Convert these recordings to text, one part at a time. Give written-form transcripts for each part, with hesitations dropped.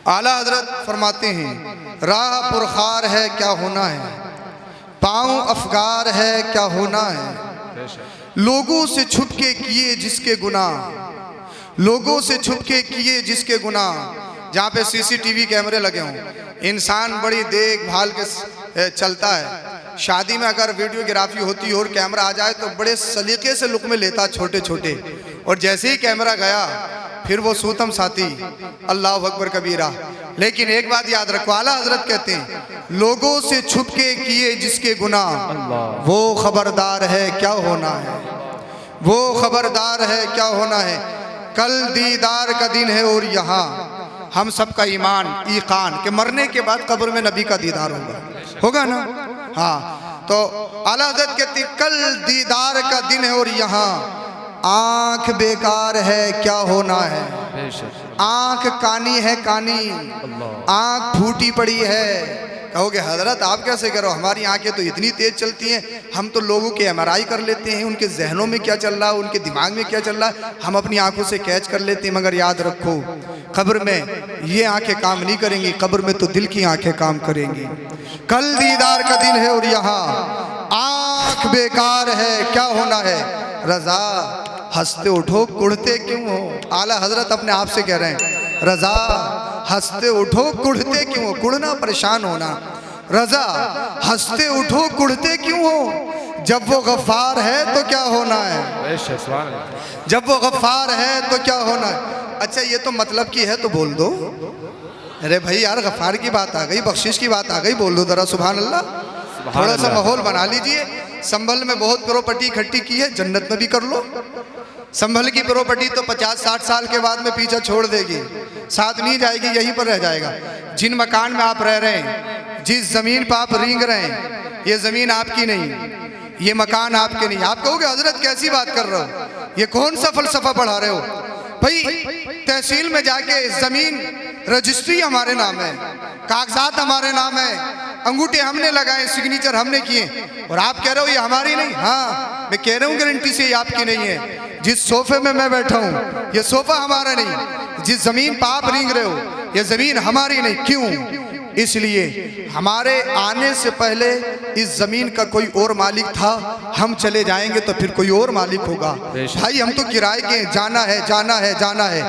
आला हजरत फरमाते हैं, राह पुरखार है क्या होना है, पाँव अफगार है क्या होना है, लोगों से छुप के किए जिसके गुनाह, लोगों से छुप के किए जिसके गुनाह। जहाँ पे सीसीटीवी कैमरे लगे हों, इंसान बड़ी देखभाल के चलता है। शादी में अगर वीडियोग्राफी होती हो और कैमरा आ जाए तो बड़े सलीके से लुक में लेता छोटे छोटे, और जैसे ही कैमरा गया फिर वो सूतम साथी, अल्लाह अकबर कबीरा। लेकिन एक बात याद रखो, आला हजरत कहते हैं, लोगों से छुप के किए जिसके गुनाह, वो खबरदार है क्या होना है, वो खबरदार है क्या होना है। कल दीदार का दिन है और यहाँ हम सबका ईमान ईकान के मरने के बाद कब्र में नबी का दीदार होगा ना। हाँ, तो आला हज़रत कहती कल दीदार का दिन है और यहाँ आँख बेकार है क्या होना है। आँख कानी है कानी, आँख फूटी पड़ी है। कहोगे हजरत आप कैसे करो, हमारी आंखें तो इतनी तेज चलती हैं, हम तो लोगों के एमआरआई कर लेते हैं, उनके जहनों में क्या चल रहा है, उनके दिमाग में क्या चल रहा है, हम अपनी आंखों से कैच कर लेते हैं। मगर याद रखो, कब्र में ये आंखें काम नहीं करेंगी, कब्र में तो दिल की आंखें काम करेंगी। कल दीदार का दिन है और यहाँ आँख बेकार है क्या होना है। रजा हंसते उठो कुढ़ते क्यों हो, आला हजरत अपने आप से कह रहे हैं, रजा हंसते उठो कुढ़ते क्यों हो। कुढ़ना परेशान होना, रजा हंसते उठो कुढ़ते क्यों हो, जब वो गफ्फार है तो क्या होना है, जब वो गफ्फार है तो क्या होना है। अच्छा ये तो मतलब की है तो बोल दो। अरे भाई यार, गफ्फार की बात आ गई, बख्शिश की बात आ गई, बोल दो जरा सुभान अल्लाह। थोड़ा सा माहौल बना लीजिए। संभल में बहुत प्रॉपर्टी इकट्ठी की है, जन्नत में भी कर लो। संभल की प्रॉपर्टी तो 50-60 साल के बाद में पीछे छोड़ देगी, साथ नहीं जाएगी, यहीं पर रह जाएगा। जिन मकान में आप रह रहे हैं, जिस जमीन पर आप रेंग रहे हैं, ये जमीन आपकी नहीं, ये मकान आपके नहीं। आप कहोगे हजरत कैसी बात कर रहे हो, ये कौन सा फलसफा पढ़ा रहे हो। भाई तहसील में जाके जमीन रजिस्ट्री हमारे नाम है, कागजात हमारे नाम है, अंगूठे हमने लगाए, सिग्नेचर हमने किए, और आप कह रहे हो ये हमारी नहीं। हाँ मैं कह रहा हूँ गारंटी से ये आपकी नहीं है। जिस सोफे में मैं बैठा हूँ ये सोफा हमारा नहीं, जिस जमीन पर आप रेंग रहे हो ये जमीन हमारी नहीं। क्यों? इसलिए हमारे आने से पहले इस जमीन का कोई और मालिक था, हम चले जाएंगे तो फिर कोई और मालिक होगा। भाई हम तो किराए के, जाना है जाना है जाना है।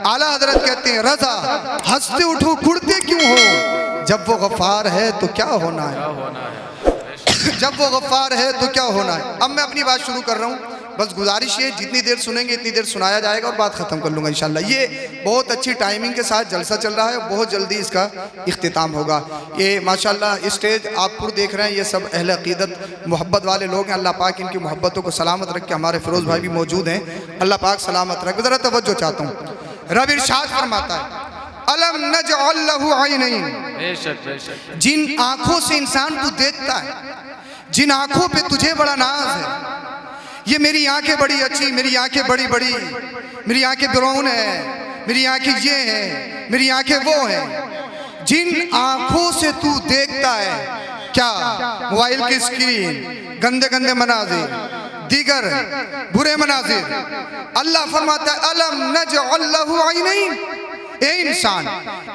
आला हजरत कहते हैं, रजा हंसते उठो कुढ़ते क्यों हो, जब वो गफ्फार है तो क्या होना है, जब वो गफ्फार है तो क्या होना है। अब मैं अपनी बात शुरू कर रहा हूँ, बस गुजारिश है जितनी देर सुनेंगे इतनी देर सुनाया जाएगा और बात ख़त्म कर लूँगा इंशाल्लाह। ये बहुत अच्छी टाइमिंग के साथ जलसा चल रहा है, बहुत जल्दी इसका इख्तिताम होगा। ये माशाल्लाह स्टेज आप पूरे देख रहे हैं, ये सब अहले अक़ीदत मोहब्बत वाले लोग हैं। अल्लाह पाक इनकी मोहब्बतों को सलामत रखे। हमारे फिरोज़ भाई भी मौजूद हैं, अल्लाह पाक सलामत रखे। ज़रा तवज्जो चाहता हूँ, रब इरशाद फरमाता है, अलम नजअल लहू ऐनैन, जिन आँखों से इंसान तू देखता है, जिन आँखों पे तुझे बड़ा नाज है, ये मेरी आंखें बड़ी अच्छी, मेरी आंखें बड़ी बड़ी, मेरी आंखें ब्राउन है, मेरी आंखें ये हैं, मेरी आंखें वो हैं। जिन आंखों से तू देखता है, क्या मोबाइल की स्क्रीन, गंदे गंदे मनाजिर, दीगर बुरे मनाजिर, अल्लाह फरमाता है अलम नजअल लहू ऐनैन। ए इंसान,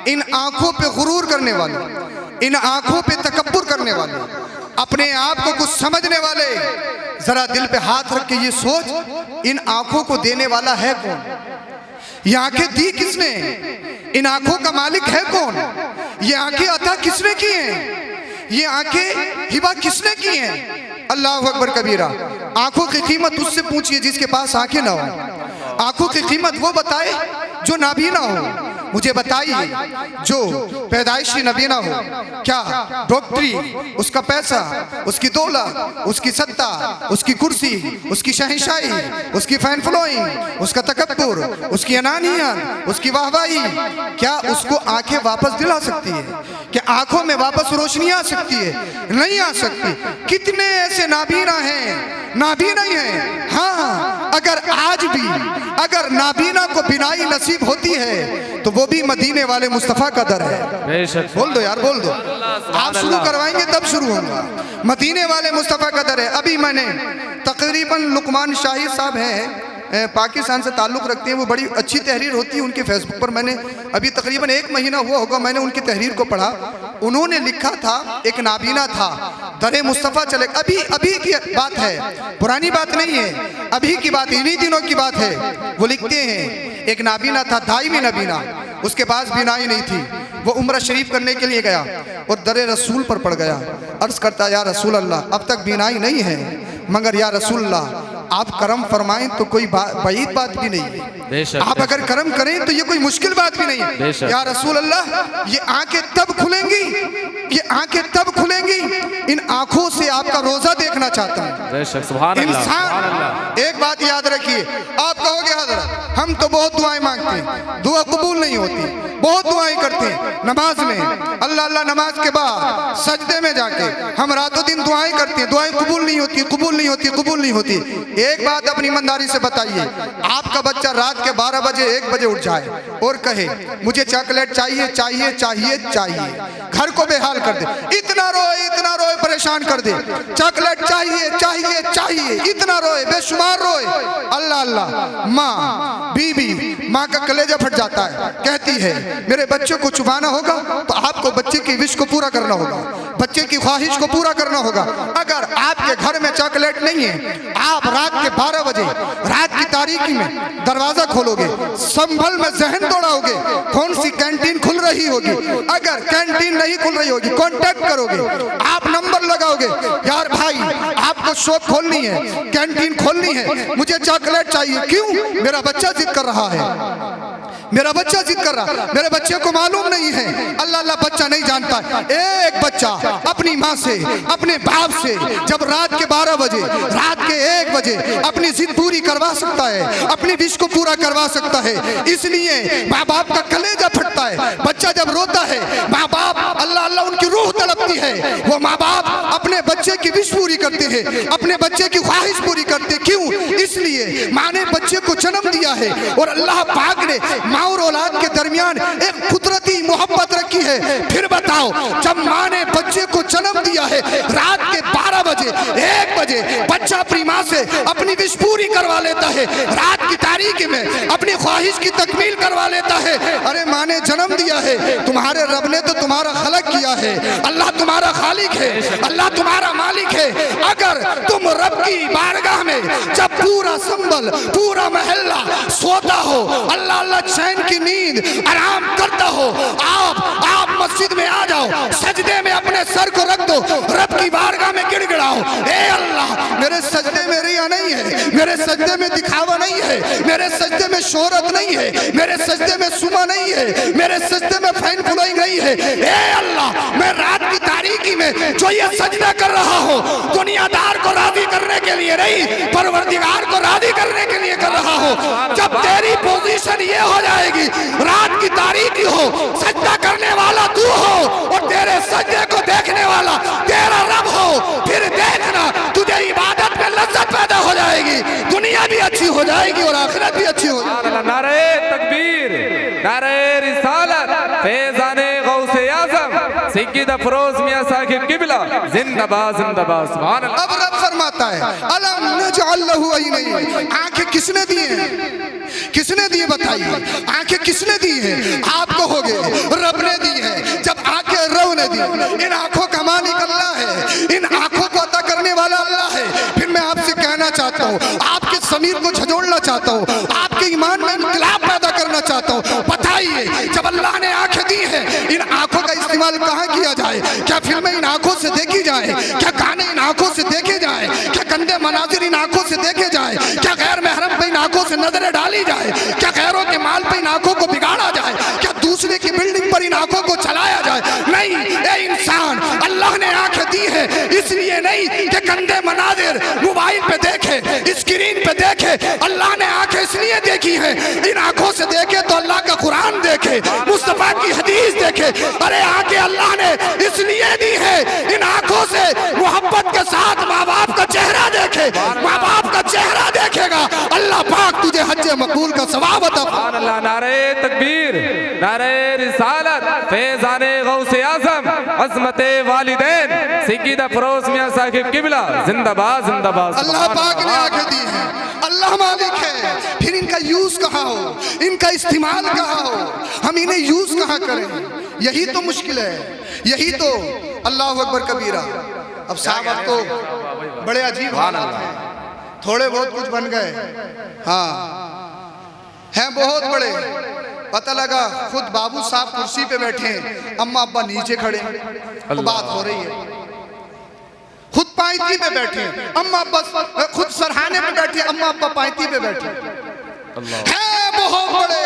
इन आंखों पे गुरूर करने वाले, इन आंखों पे तकब्बुर करने वाले, अपने आप को कुछ समझने वाले, जरा दिल पे हाथ रख के ये सोच, इन आंखों को देने वाला है कौन, ये आंखें दी किसने, इन आंखों का मालिक है कौन, ये आंखें अता किसने की हैं, ये आंखें हिबा किसने की हैं। अल्लाह अकबर कबीरा। आंखों की कीमत उससे पूछिए जिसके पास आंखें ना हो। आंखों की कीमत वो बताए जो नाबीना हो। मुझे बताइए, जो पैदाइशी नबीना हो, क्या डॉक्टरी, उसका पैसा, उसकी दौलत, उसकी सत्ता, उसकी कुर्सी, उसकी शहंशाही, उसकी फैन फॉलोइंग, उसका तकब्बुर, उसकी अनानियत, उसकी वाहवाही, क्या उसको आंखें वापस दिला सकती है? क्या आंखों में वापस रोशनी आ सकती है? नहीं आ सकती। कितने ऐसे नाबीना हैं, नाबीना ही हैं। हाँ, अगर आज भी अगर नाबीना को बिनाई नसीब होती है तो वो भी मदीने वाले मुस्तफ़ा का दर है। बोल दो यार, बोल दो। आप शुरू करवाएंगे तब शुरू होगा। मदीने वाले मुस्तफ़ा का दर है। अभी मैंने तकरीबन लुकमान शाही साहब हैं, पाकिस्तान से ताल्लुक़ रखते हैं, वो बड़ी अच्छी तहरीर होती है उनके फेसबुक पर। मैंने अभी तकरीबन 1 महीना हुआ होगा मैंने उनकी तहरीर को पढ़ा। उन्होंने लिखा था, एक नाबीना था, दरे मुस्तफ़ा चले, अभी की बात है, पुरानी बात नहीं है, अभी की बात, इन्हीं दिनों की बात है। वो लिखते हैं एक नाबीना था, दाइमी नबीना, उसके पास बीनाई नहीं थी। वो उम्रा शरीफ करने के लिए गया और दरे रसूल पर पड़ गया। अर्ज़ करता, या रसूल अल्लाह, अब तक बीनाई नहीं है, मगर या रसूल अल्लाह आप करम फरमाएं तो कोई बईद बात भी नहीं है, आप अगर करम करें तो ये कोई मुश्किल बात भी नहीं है। या रसूल अल्लाह ये आंखें तब खुलेंगी, ये आंखें तब खुलेंगी, इन आंखों से आपका रोजा देखना चाहता हूँ। इंसान एक बात याद रखिए, आप कहोगे हज़रत हम तो बहुत दुआएं मांगते हैं, दुआ कबूल नहीं होती, बहुत दुआएं करते हैं नमाज में, अल्लाह अल्लाह, नमाज के बाद सजदे में जाके हम रातों दिन दुआएं करते हैं, दुआएं कबूल नहीं होती, कबूल नहीं होती, कबूल नहीं होती। एक बात अपनी ईमानदारी से बताइए, आपका बच्चा रात के 12 बजे 1 बजे उठ जाए और कहे मुझे चॉकलेट चाहिए चाहिए चाहिए चाहिए, घर को बेहाल कर दे, इतना रोए परेशान कर दे, चॉकलेट चाहिए चाहिए चाहिए, इतना रोए, बेशुमार रोए, अल्लाह अल्लाह, माँ बीबी, माँ का कलेजा फट जाता है, कहती है मेरे बच्चे को चुबाना होगा तो आपको बच्चे की विश को पूरा करना होगा, बच्चे की ख्वाहिश को पूरा करना होगा। अगर आपके घर में चॉकलेट नहीं है, आप रात के 12 बजे रात की तारीकी में दरवाजा खोलोगे, संभल में जहन दौड़ाओगे कौन सी कैंटीन खुल रही होगी। अगर कैंटीन नहीं खुल रही होगी, कांटेक्ट करोगे, आप नंबर लगाओगे, यार भाई आपको शॉप खोलनी है, कैंटीन खोलनी है, मुझे चॉकलेट चाहिए, क्यों? मेरा बच्चा जिद कर रहा है, मेरा बच्चा जिद कर रहा, मेरे बच्चे को मालूम नहीं है, अल्लाह अल्लाह बच्चा नहीं जानता। एक बच्चा अपनी माँ से, अपने बाप से जब रात के 12 बजे, रात के 1 बजे अपनी जिद पूरी करवा सकता है, अपनी विश को पूरा करवा सकता है, इसलिए माँ बाप का कलेजा फटता है। बच्चा जब रोता है, माँ बाप अल्लाह अल्लाह उनकी रूह तड़पती है, वो माँ बाप अपने बच्चे की विश पूरी करते हैं, अपने बच्चे की ख्वाहिश पूरी करते, क्यों? इसलिए माँ ने बच्चे को जन्म दिया है और अल्लाह पाक ने माँ और औलाद के दरमियान एक कुदरती मोहब्बत रखी है। फिर बताओ, जब माँ ने बच्चे को जन्म दिया है, रात के 12 बजे 1 बजे बच्चा अपनी माँ से अपनी विश पूरी करवा लेता है, रात की तारीकी में अपनी ख्वाहिश की तकमील करवा लेता है। अरे माँ ने जन्म दिया है, तुम्हारे रब ने तो तुम्हारा खलक किया है, अल्लाह तुम्हारा खालिक है, अल्लाह तुम्हारा मालिक है। अगर तुम रब की बारगाह में जब पूरा संभल, पूरा महल्ला सोता हो, अल्लाह अल्लाह चैन की नींद आराम करता हो, आप मस्जिद में आ जाओ, सजदे में अपने सर को रख दो, रब की बारगाह में गिड़गिड़ाओ, ए अल्लाह मेरे सजदे में रिया नहीं है, मेरे सजदे में दिखावा नहीं है, मेरे सजदे में शोहरत नहीं है, मेरे सजदे में सुमा नहीं है, मेरे सजदे में फैन फुलाई नहीं है। ए अल्लाह मैं रात की तारीकी में जो ये सजदा कर रहा हूँ, दुनियादार को राजी करने के लिए नहीं, परवरदिगार को राजी करने के लिए कर रहा हूँ। जब तेरी पोजीशन ये हो जाएगी, रात की तारीकी हो, सजदा करने वाला तू हो और तेरे सजदे को देखने वाला तेरा रब हो, फिर देखना तुझे इबादत में लज्जत पैदा हो जाएगी, दुनिया भी अच्छी हो जाएगी और आखिरत भी अच्छी हो जाएगी। नारे तकबीर, नारे रिसालत, फैज़ाने गौसे आज़म सय्यद अफरोज मियां साहिब किबला जिंदाबाद जिंदाबाद। सुभान अल्लाह। अब रब फरमाता है अलम नजअल लहू ऐनैन, आंखें किसने दी हैं? किसने दिए बताइए? आंखें किसने दी हैं? आप कहोगे रब ने दी है। जब आंखें रब ने दी, इन आंखों का मालिक अल्लाह है, इन आंखों को अता करने वाला अल्लाह है। फिर मैं आपसे कहना चाहता हूँ, आपके ज़मीर को झंझोड़ना चाहता हूँ, आपके ईमान में इनकलाब पैदा करना चाहता हूँ। बताइए, जब अल्लाह ने आंखें दी है, इन आंखों का इस्तेमाल कहाँ किया जाए? क्या फिल्में इन आंखों से देखी जाए? क्या गाने इन आंखों से देखे जाए? क्या गंदे मनाजिर इन आंखों से देखे जाए? क्या गैर महरम पे इन आंखों से नजरें डाली जाए? क्या गैरों के माल पे इन आंखों को बिगाड़ा जाए? क्या दूसरे की बिल्डिंग पर इन आंखों को चलाया जाए? नहीं, ये इंसान अल्लाह ने आंखें दी है इसलिए नहीं कि गंदे मनाजिर मोबाइल पे देखे, स्क्रीन पे देखे। अल्लाह ने आंखें इसलिए देखी है, इन आंखों से देखे तो अल्लाह का कुरान देखे, मुस्तफा की हदीस देखे। अरे आंखें अल्लाह ने इसलिए दी है, इन आंखों से मोहब्बत के साथ माँ बाप का चेहरा देखे, माँ बाप का चेहरा देखेगा, अल्लाह पाक तुझे हज्जे मकबूल का सवाब अता फरमाए। नारे तकबीर, नारे रिसालत, फैज़ाने गौसे आज़म, अज़मते वालिदैन सय्यद अफरोज मियां साहिब किबला जिंदाबाद जिंदाबाद। अल्लाह पाक ने आंखें दी हैं, अल्लाह अल्लाह मालिक है, फिर इनका यूज कहाँ हो, इनका इस्तेमाल कहाँ हो, हम इन्हें यूज कहाँ करें? यही तो मुश्किल है, यही तो। अल्लाह अकबर कबीरा। अब साहब अब तो बड़े अजीब हालात हैं, थोड़े बहुत कुछ बन गए, हाँ हैं बहुत बड़े। पता लगा खुद बाबू साहब कुर्सी पे बैठे हैं, अम्मा अब्बा नीचे खड़े हैं, तो बात हो रही है। खुद पायती पे बैठे, अम्मा अब्बा खुद सरहाने पे बैठे, अम्मा अब्बा पायती पे बैठे हैं। बहुत बड़े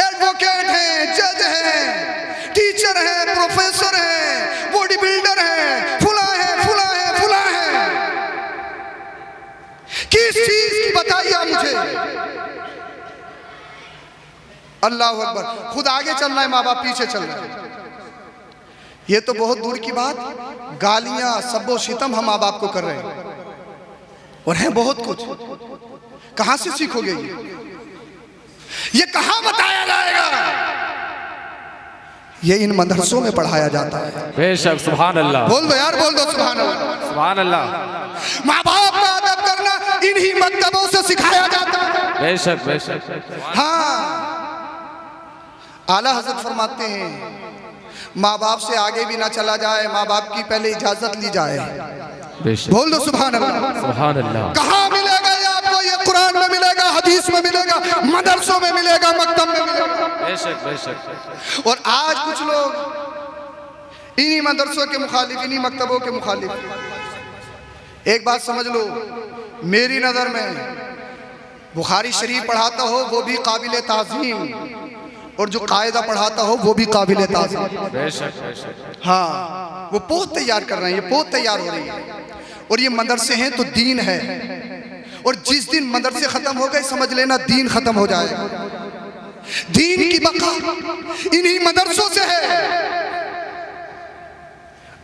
एडवोकेट हैं, जज हैं, टीचर हैं, प्रोफेसर हैं, बॉडी बिल्डर हैं, फुला है फुला है फुला है। किस चीज की बताइए मुझे? अल्लाह अकबर। खुद आगे चल रहा है, माँ बाप पीछे चल रहे हैं। ये तो बहुत दूर की बात, गालियां सब्बो शितम हम माँ बाप को कर रहे हैं, और हैं बहुत कुछ। कहां से सीखोगे ये कहां बताया जाएगा? ये इन मदरसों में पढ़ाया जाता है। बेशक, सुभान अल्लाह। बोल दो यार, बोल दो सुभान अल्लाह। सुभान अल्लाह। माँ बाप का अदब करना इन्हीं मकतबों से सिखाया जाता है। बेशक बेशक। हाँ, आला हजरत फरमाते हैं माँ बाप से आगे भी ना चला जाए, माँ बाप की पहले इजाजत ली जाए। बोल दो सुभान अल्लाह। सुभान अल्लाह। कहाँ मिलेगा ये आपको? ये कुरान में मिलेगा, हदीस में मिलेगा, मदरसों में मिलेगा, मकतब में मिलेगा। बेशक बेशक। और आज कुछ लोग इन्हीं मदरसों के मुखालिफ, इन्हीं मकतबों के मुखालिफ। एक बात समझ लो, मेरी नजर में बुखारी शरीफ पढ़ाता हो वो भी काबिल ताज़ीम, और जो कायदा पढ़ाता हो वो भी काबिल ताज़ीम। बेशक बेशक। हाँ, वो पोत तैयार कर रहे हैं, ये पोत तैयार हो रही है। और ये मदरसे हैं तो दीन है, और जिस दिन मदरसे खत्म हो गए समझ लेना दीन खत्म हो जाएगा। दीन की बका इन्हीं मदरसों से है।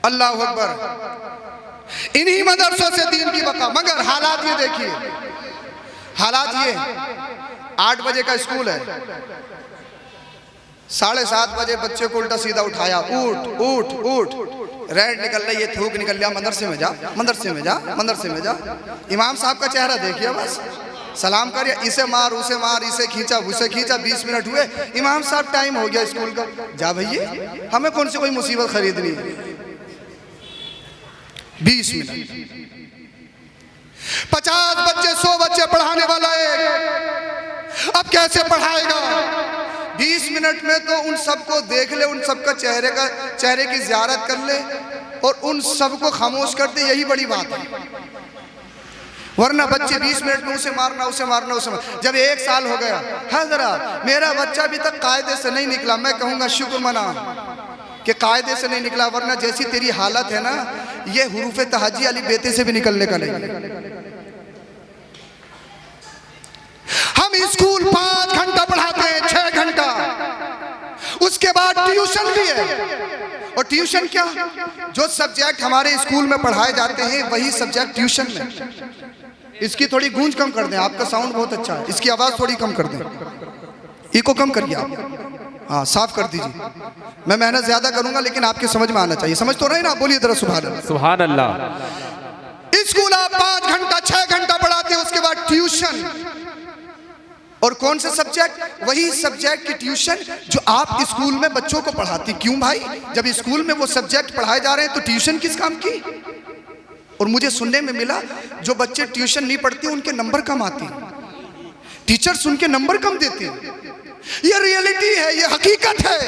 अल्लाह अकबर। इन्हीं मदरसों से दीन की बका। मगर हालात ये देखिए, हालात ये 8 बजे का स्कूल है, 7:30 बजे बच्चे को उल्टा सीधा उठाया, उठ उठ उठ, रेड निकल रही है, थूक निकल लिया, मदरसे में जा, मदरसे में जा, मदरसे में जा। इमाम साहब का चेहरा देखिए, बस सलाम करिए, इसे मार उसे मार, इसे खींचा उसे खींचा। 20 मिनट हुए, इमाम साहब टाइम हो गया स्कूल का, जा भैया, हमें कौन सी कोई मुसीबत खरीदनी है। 20 मिनट, 50 बच्चे 100 बच्चे पढ़ाने वाला है, अब कैसे पढ़ाएगा? 20 मिनट में तो उन सबको देख ले, उन सबका चेहरे की ज़ियारत कर ले, और उन सबको खामोश कर दे, यही बड़ी बात है। वरना बच्चे 20 मिनट में उसे मारना उसे मारना उसे मारना। जब 1 साल हो गया, हज़रत मेरा बच्चा अभी तक कायदे से नहीं निकला, मैं कहूँगा शुक्र मना कि कायदे से नहीं निकला, वरना जैसी तेरी हालत है ना, ये हुरूफे तहज्जी अली बेते से भी निकलने का नहीं। हम स्कूल 5 घंटा पढ़ाते हैं, 6 घंटा, उसके बाद ट्यूशन भी है। और ट्यूशन क्या? जो सब्जेक्ट हमारे स्कूल में पढ़ाए जाते हैं वही सब्जेक्ट ट्यूशन में। इसकी थोड़ी गूंज कम कर दें, आपका साउंड बहुत अच्छा है, इसकी आवाज़ थोड़ी कम कर दें, इको कम करिए आप, हाँ साफ कर दीजिए। मैं मेहनत ज़्यादा करूंगा लेकिन आपके समझ में आना चाहिए। समझ तो रहे ना? बोलिए जरा सुभान अल्लाह। सुभान अल्लाह। स्कूल आप 5 घंटा 6 घंटा पढ़ाते हैं, उसके बाद ट्यूशन। और कौन से सब्जेक्ट? वही सब्जेक्ट की ट्यूशन जो आप स्कूल में बच्चों को पढ़ाती। क्यों भाई? जब स्कूल में वो सब्जेक्ट पढ़ाए जा रहे हैं तो ट्यूशन किस काम की? और मुझे सुनने में मिला जो बच्चे ट्यूशन नहीं पढ़ते उनके नंबर कम आते हैं, टीचर्स उनके नंबर कम देते हैं। ये रियलिटी है, ये हकीकत है।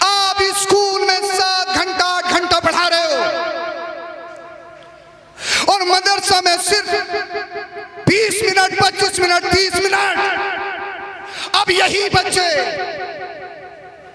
आप स्कूल में 7 घंटा 8 घंटा पढ़ा रहे हो, और मदरसा में सिर्फ 20 मिनट 25 मिनट 30 मिनट। अब यही बच्चे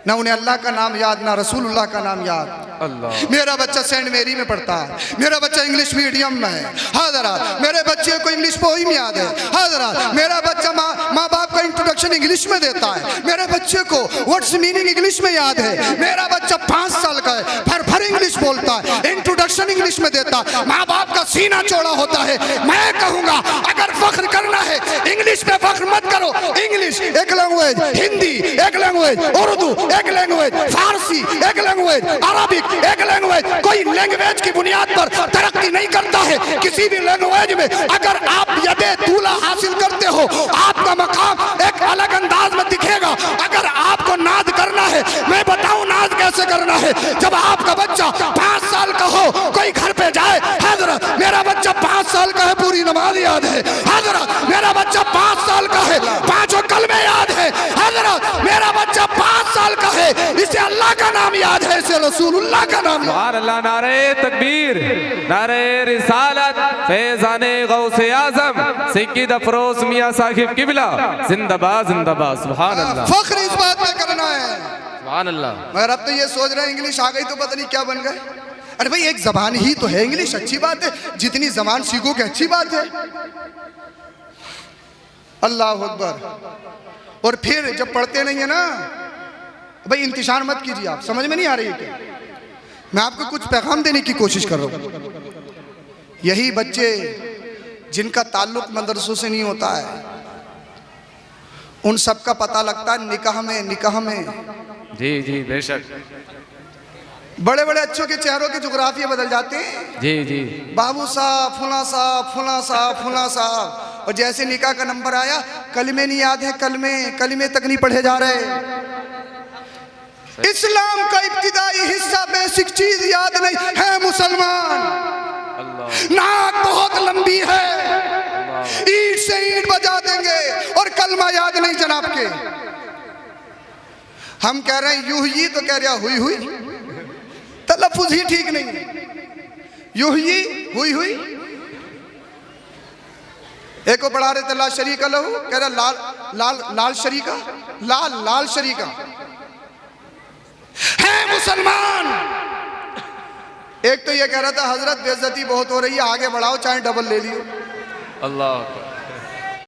ना उन्हें अल्लाह का नाम याद, ना रसूलुल्लाह का नाम याद। अल्लाह। मेरा बच्चा सेंट मेरी में पढ़ता है, मेरा बच्चा इंग्लिश मीडियम में है, हज़रत मेरे बच्चे को इंग्लिश पोइम याद है, हज़रत मेरा बच्चा माँ बाप का इंट्रोडक्शन इंग्लिश में देता है, मेरे बच्चे को व्हाट्स मीनिंग इंग्लिश में याद है, मेरा बच्चा 5 साल का है, भर इंग्लिश बोलता है, इंट्रोडक्शन इंग्लिश में देता है, माँ बाप का सीना चौड़ा होता है। मैं कहूँगा अगर फख्र करना है इंग्लिश पे फख्र मत करो। इंग्लिश एक लैंग्वेज, हिंदी एक लैंग्वेज, उर्दू एक लैंग्वेज, फारसी एक लैंग्वेज, अरबिक एक लैंग्वेज, कोई लैंग्वेज की बुनियाद पर तरक्की नहीं करता है। किसी भी लैंग्वेज में अगर आप यदे तूला हासिल करते हो, आपका मकाम एक अलग अंदाज में दिखेगा। अगर आपको नाज करना है, मैं बताऊं नाज कैसे करना है। जब आपका बच्चा 5 साल का हो, कोई घर पे जाए, हजरत मेरा बच्चा 5 साल का है, पूरी नमाज याद है। हजरत मेरा बच्चा 5 साल का है, 5 कलमे याद है। हजरत मेरा बच्चा 5 साल का है, इसे अल्लाह का नाम याद है, इसे रसूलुल्लाह का नाम। सुभान अल्लाह, नारे तकबीर, नारे रिसालत, फैज़ाने गौसे आज़म सैयद अफरोज मियां साहिब किबला जिंदाबाद जिंदाबाद। सुभान अल्लाह, फख्र इस बात में करना है। सुभान अल्लाह। मगर अब तो ये सोच रहे हैं इंग्लिश आ गई तो पता नहीं क्या बन गए। अरे भाई एक जबान ही तो है इंग्लिश, अच्छी बात है, जितनी जबान सीखोगे अच्छी बात है। अल्लाह अकबर। और फिर जब पढ़ते नहीं है ना भाई, इंतजार मत कीजिए। आप समझ में नहीं आ रही है क्या? मैं आपको कुछ पैगाम देने की कोशिश कर रहा हूँ। यही बच्चे जिनका ताल्लुक मदरसों से नहीं होता है, उन सब का पता लगता है निकाह में। निकाह में जी जी बेशक, बड़े बड़े अच्छों के चेहरों के जुग्राफिया बदल जाते हैं। जी जी, बाबू साहब, फुला साहब, फुला साहब, फुला साहब। और जैसे निकाह का नंबर आया, कलमे नहीं याद है, कलमे तक नहीं पढ़े जा रहे। इस्लाम का इब्तिदाई हिस्सा, बेसिक चीज याद नहीं है। मुसलमान नाक बहुत लंबी है, ईंट से ईंट बजा देंगे और कलमा याद नहीं जनाब के। हम कह रहे हैं यूं ही, तो कह रहा हुई हुई, तलफ्फुज़ ही ठीक नहीं है। यूं ही हुई हुई। एक को पढ़ा रहे थे ला शरीका लहू, कह रहा लाल लाल लाल शरीका, लाल लाल शरीका है मुसलमान। एक तो ये कह रहा था हजरत बेइज्जती बहुत हो रही है, आगे बढ़ाओ चाहे डबल ले लियो। अल्लाह